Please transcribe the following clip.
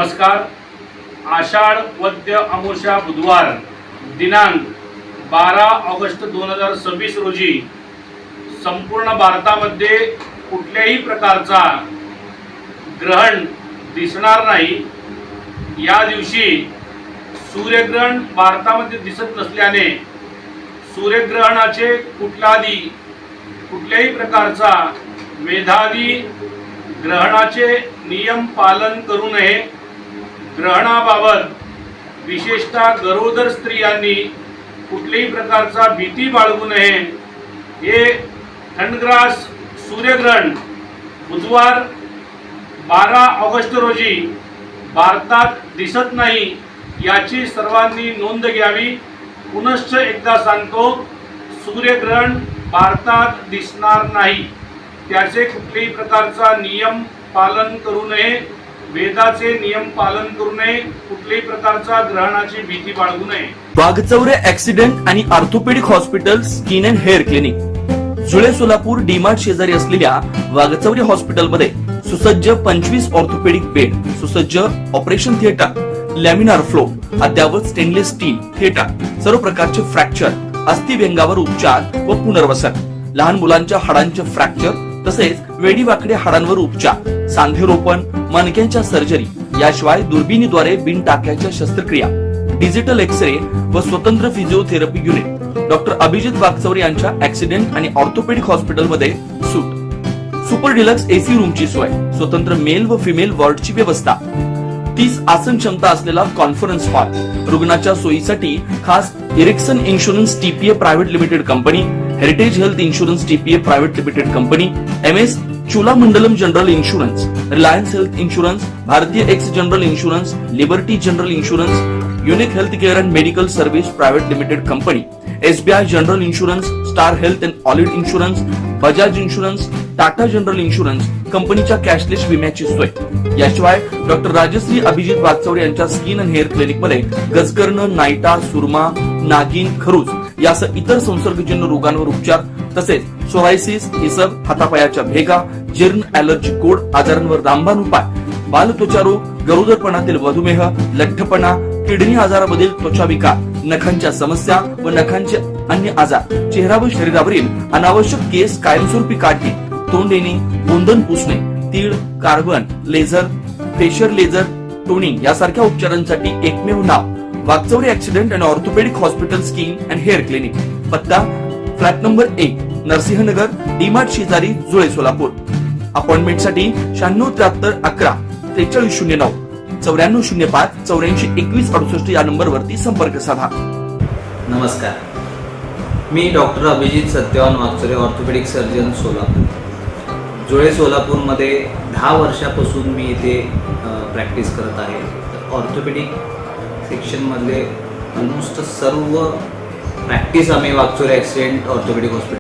नमस्कार। आषाढ वद्य अमावस्या बुधवार दिनांक 12 ऑगस्ट 2026 रोजी संपूर्ण भारतामध्ये कुठल्याही प्रकारचा ग्रहण दिसणार नाही। या दिवशी सूर्यग्रहण भारतामध्ये दिसत नसल्याने सूर्यग्रहणाचे कुठल्याही प्रकारचा वेधादी ग्रहणाचे नियम पालन करू नये। ग्रहणाबाबत विशेषतः गरोदर स्त्रियांनी कुठल्याही प्रकारचा भीती बाळगू नये। हे थंडग्रास सूर्यग्रहण बुधवार 12 ऑगस्ट रोजी भारतात दिसत नाही, याची सर्वांनी नोंद घ्यावी। पुनश्च एकदा सांगतो, सूर्यग्रहण भारतात दिसणार नाही, त्याचे कुठल्याही प्रकारचा नियम पालन करू नये, वेदाचे नियम पालन करू नये, कुठल्याही प्रकारचा ग्रहणाची भीती बाळगू नये। वाघचौरे ऍक्सिडेंट आणि orthopaedic hospital skin and hair clinic, जुळे सोलापूर डीमार्ट शेजारी असलेल्या वाघचौरे हॉस्पिटलमध्ये सुसज्ज 25 ऑर्थोपेडिक बेड, सुसज्ज ऑपरेशन थिएटर, लॅमिनार फ्लो, अद्यावत स्टेनलेस स्टील थिएटर, सर्व प्रकारचे फ्रॅक्चर, अस्थिव्यंगावर उपचार व पुनर्वसन, लहान मुलांच्या हाडांचे फ्रॅक्चर तसेच वेडीवाकड्या हाडांवर उपचार, सांधेरोपण, मणक्यांच्या सर्जरी, याशिवाय दुर्बिणीद्वारे बिन टाक्याच्या शस्त्रक्रिया, डिजिटल एक्सरे व स्वतंत्र physiotherapy unit. Doctor Abhijit Waghchaure यांच्या ऍक्सिडेंट आणि ऑर्थोपेडिक हॉस्पिटलमध्ये सूट, सुपर डिलक्स एसी रूमची सोय, स्वतंत्र मेल व फिमेल वॉर्डची व्यवस्था, 30 आसन क्षमता असलेला कॉन्फरन्स हॉल, रुग्णाच्या सोयीसाठी खास Ericson insurance TPA private limited company, heritage health insurance TPA private limited company, MS Cholamandalam general insurance, reliance health insurance, Bharti AXA general insurance, liberty general insurance, unique health care and medical service private limited company, SBI general insurance, star health and allied insurance, Bajaj insurance, Tata general insurance कंपनीच्या cashless विम्याची सोय। याशिवाय doctor Rajshri Abhijit Waghchaure यांच्या skin and hair clinic मध्ये गजकर्ण, नायटा, सुरमा, नागिन, खरूज यासह इतर संसर्गजन्य रोगांवर उपचार, तसेच सोरायसिस, इसब, हातापायाच्या भेगा, जीर्ण, ॲलर्जी, कोड आजारांवर रामबाण उपाय, बालत्वचा रोग, गरोदरपणातील मधुमेह, लठ्ठपणा, किडनी आजारामधील त्वचा विकार, नखांच्या समस्या व नखांचे अन्य आजार, चेहरा व शरीरावरील अनावश्यक केस कायमस्वरूपी काढणे, तोंड येणे, गोंधन पुसणे, तीळ, carbon, laser, facial laser, toning यासारख्या उपचारांसाठी एकमेव नाव Waghchaure accident and orthopedic hospital skin and hair clinic. पत्ता फ्लॅट नंबर 1, नरसिंहनगर, डीमार्ट शेजारी, जुळे सोलापूर। अपॉइंटमेंटसाठी 9673 11 4309 9405 84 21 68 या नंबरवरती संपर्क साधा। नमस्कार, मी doctor Abhijit Satyavan Waghchaure, orthopedic surgeon, Solapur. Jule सोलापूरमध्ये 10 वर्षापासून मी इथे प्रॅक्टिस करत आहे। ऑर्थोपेडिक सेक्शनमधले ऑलमोस्ट सर्व प्रॅक्टिस आम्ही वाघचौरे ॲक्सिडेंट ऑर्थोपेडिक हॉस्पिटल